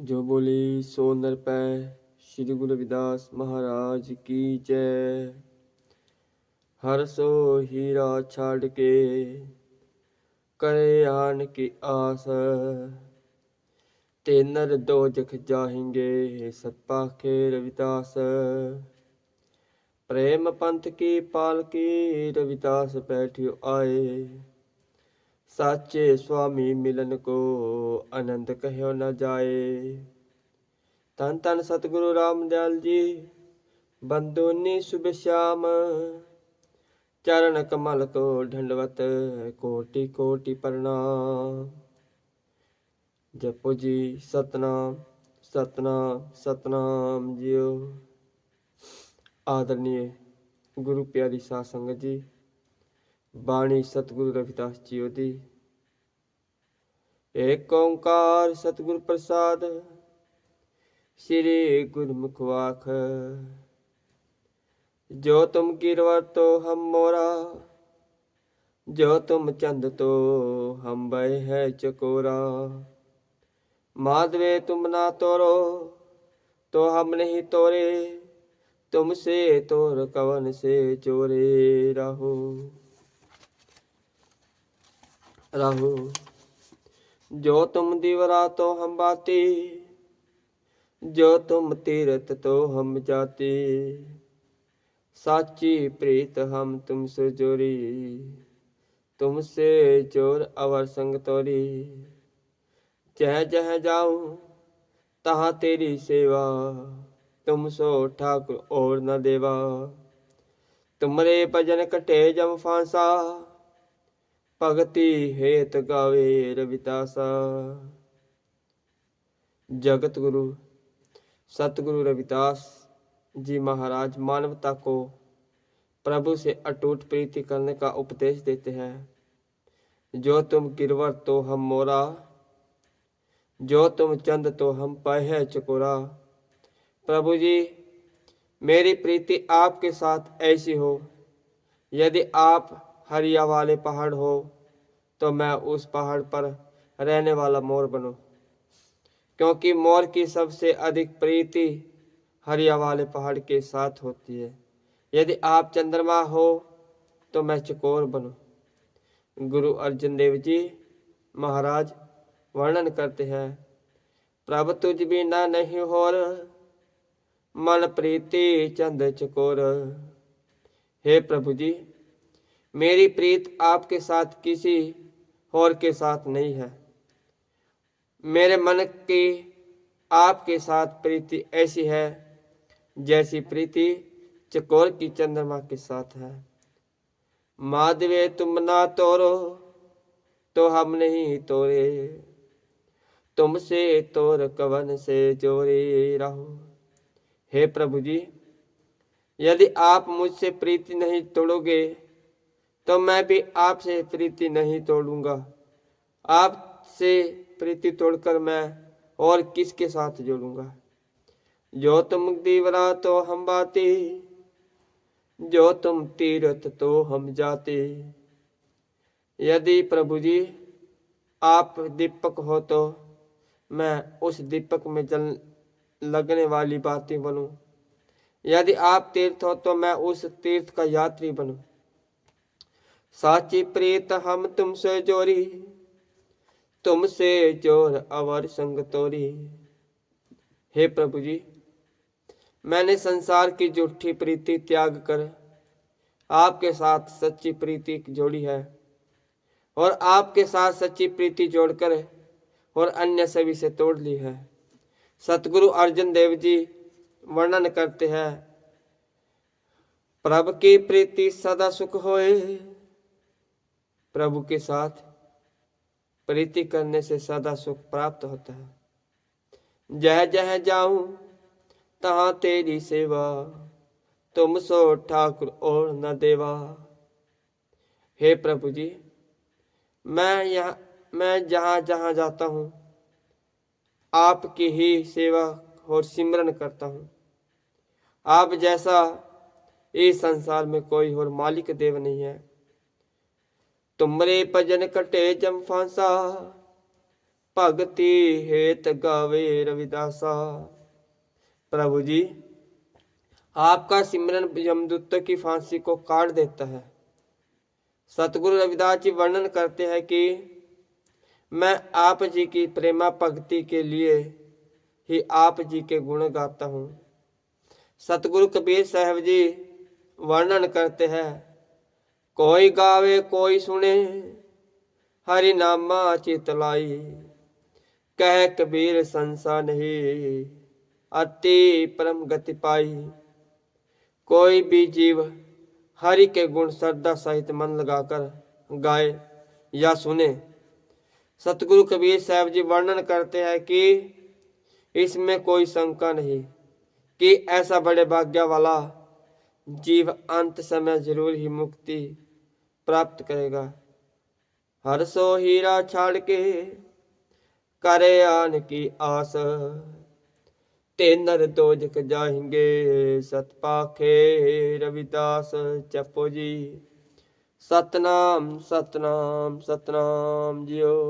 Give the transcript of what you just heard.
जो बोली सो नर पै। श्री गुरु रविदास महाराज की जय। हर सो हीरा छाड़ के करे आन की आस। ते नर दो जख जाहेंगे सतपाखे रविदास। प्रेम पंथ की पालकी रविदास बैठियो आए। साचे स्वामी मिलन को आनंद कहो न जाए। धन धन सतगुरु रामदयाल जी बंदोनी शुभ श्याम। चरण कमल को ढंडवत कोटि कोटि प्रणाम। जपो जी सतनाम सतनाम सतनाम जियो। आदरणीय गुरु प्यारी साध संगत जी, बाणी सतगुरु रविदास जी दी। एक ओंकार सतगुरु प्रसाद श्री गुरमुख वाख। जो तुम गिरवर तो हम मोरा, जो तुम चंद तो हम बय है चकोरा। माधवे तुम ना तोरो तो हम नहीं तोरे, तुमसे तोर कवन से चोरे। राहु राहु जो तुम दीवरा तो हम बाती, जो तुम तीरथ तो हम जाती। साची प्रीत हम तुमसे जोरी, तुमसे जोर अवर संग तोरी। जह जह जाऊं तहाँ तेरी सेवा, तुम सो ठाकुर और न देवा। तुमरे भजन कटे जम फांसा, भगति हेत गावे रविदासा। जगत गुरु सतगुरु रविदास जी महाराज मानवता को प्रभु से अटूट प्रीति करने का उपदेश देते हैं। जो तुम गिरवर तो हम मोरा, जो तुम चंद तो हम पाए है चकोरा। प्रभु जी, मेरी प्रीति आपके साथ ऐसी हो, यदि आप हरिया वाले पहाड़ हो तो मैं उस पहाड़ पर रहने वाला मोर बनूं, क्योंकि मोर की सबसे अधिक प्रीति हरिया वाले पहाड़ के साथ होती है। यदि आप चंद्रमा हो तो मैं चकोर बनूं। गुरु अर्जन देव जी महाराज वर्णन करते हैं, प्रभु तुझ बिना नहीं होर, मन प्रीति चंद चकोर। हे प्रभु जी, मेरी प्रीत आपके साथ किसी और के साथ नहीं है। मेरे मन की आपके साथ प्रीति ऐसी है जैसी प्रीति चकोर की चंद्रमा के साथ है। माधवे तुम ना तोरो तो हम नहीं तोरे, तुमसे तोर कवन से जोरे। राहु हे प्रभु जी, यदि आप मुझसे प्रीति नहीं तोड़ोगे तो मैं भी आपसे प्रीति नहीं तोड़ूंगा। आपसे प्रीति तोड़कर मैं और किसके साथ जोड़ूंगा। जो तुम दीवरा तो हम बाती, जो तुम तीरथ तो हम जाते। यदि प्रभु जी आप दीपक हो तो मैं उस दीपक में जल लगने वाली बाती बनूं। यदि आप तीर्थ हो तो मैं उस तीर्थ का यात्री बनूं। साची प्रीत हम तुमसे जोरी, तुमसे जोर अवर संग तोरी। हे प्रभु जी, मैंने संसार की झूठी प्रीति त्याग कर आपके साथ सच्ची प्रीति जोड़ी है, और आपके साथ सच्ची प्रीति जोड़कर और अन्य सभी से तोड़ ली है। सतगुरु अर्जन देव जी वर्णन करते हैं, प्रभु की प्रीति सदा सुख होए। प्रभु के साथ प्रीति करने से सदा सुख प्राप्त होता है। जह जह जाऊं तहाँ तेरी सेवा, तुम सो ठाकुर और न देवा। हे प्रभु जी, मैं जहाँ जहाँ जाता हूँ आपकी ही सेवा और सिमरन करता हूँ। आप जैसा इस संसार में कोई और मालिक देव नहीं है। तुमरे भजन कटे जम फांसा, भगति हेत गावे रविदासा। प्रभु जी, आपका सिमरन यमदूतों की फांसी को काट देता है। सतगुरु रविदास जी वर्णन करते हैं कि मैं आप जी की प्रेमा भक्ति के लिए ही आप जी के गुण गाता हूँ। सतगुरु कबीर साहब जी वर्णन करते हैं, कोई गावे कोई सुने, हरि नामा चितलाई, कह कबीर संसा नहीं, अति परम गति पाई। कोई भी जीव हरि के गुण श्रद्धा सहित मन लगाकर गाए या सुने। सतगुरु कबीर साहब जी वर्णन करते हैं कि इसमें कोई शंका नहीं कि ऐसा बड़े भाग्य वाला जीव अंत समय जरूर ही मुक्ति प्राप्त करेगा। हर सो हीरा छाड़ के करे आन की आस, ते नर दोजक जाएंगे सतपाखे रविदास। जपो जी, सतनाम सतनाम सतनाम जियो।